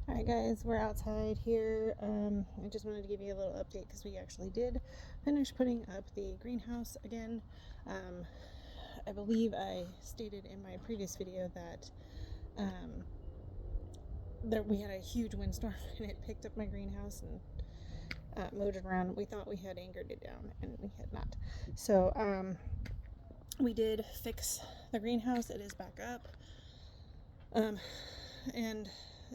Alright guys, we're outside here. I just wanted to give you a little update because we actually did finish putting up the greenhouse again. I believe I stated in my previous video that we had a huge windstorm and it picked up my greenhouse and moved it around. We thought we had anchored it down and we had not. So we did fix the greenhouse. It is back up. And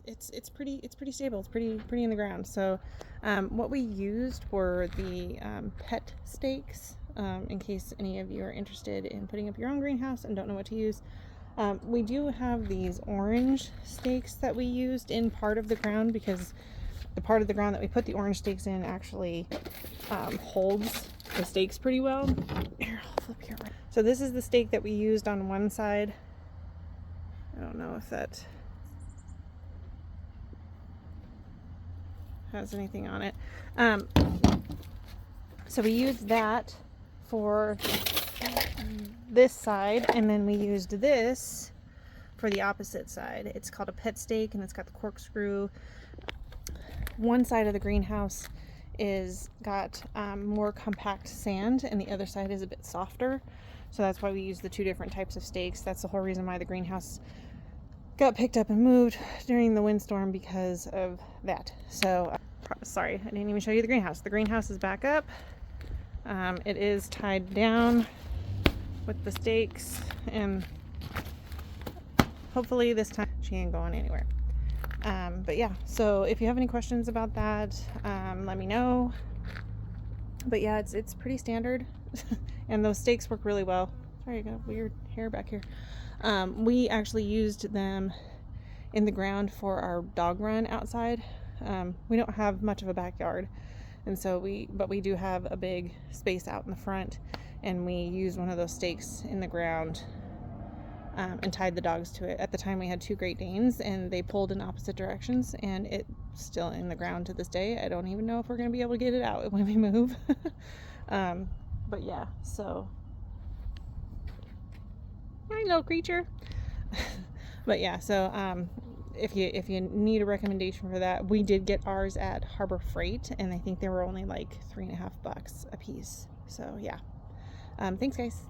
it's pretty stable. It's pretty in the ground. So what we used were the pet stakes, in case any of you are interested in putting up your own greenhouse and don't know what to use. We do have these orange stakes that we used in part of the ground because the part of the ground that we put the orange stakes in actually holds the stakes pretty well. Here, I'll flip here. So this is the stake that we used on one side. I don't know if that has anything on it. So we used that for this side, and then we used this for the opposite side. It's called a pet stake, and it's got the corkscrew. One side of the greenhouse is got more compact sand, and the other side is a bit softer. So that's why we use the two different types of stakes. That's the whole reason why the greenhouse got picked up and moved during the windstorm, because of that. So sorry, I didn't even show you the greenhouse. The greenhouse is back up. It is tied down with the stakes, and hopefully this time she ain't going anywhere. But yeah, so if you have any questions about that, let me know. But yeah, it's pretty standard. And those stakes work really well. Sorry, I got weird hair back here. We actually used them in the ground for our dog run outside. We don't have much of a backyard, and so we do have a big space out in the front, and we used one of those stakes in the ground and tied the dogs to it. At the time we had two Great Danes, and they pulled in opposite directions, and it's still in the ground to this day. I don't even know if we're going to be able to get it out when we move. But yeah, so hi little creature. But yeah, so if you need a recommendation for that, we did get ours at Harbor Freight, and I think they were only like $3.50 a piece. So yeah, thanks guys.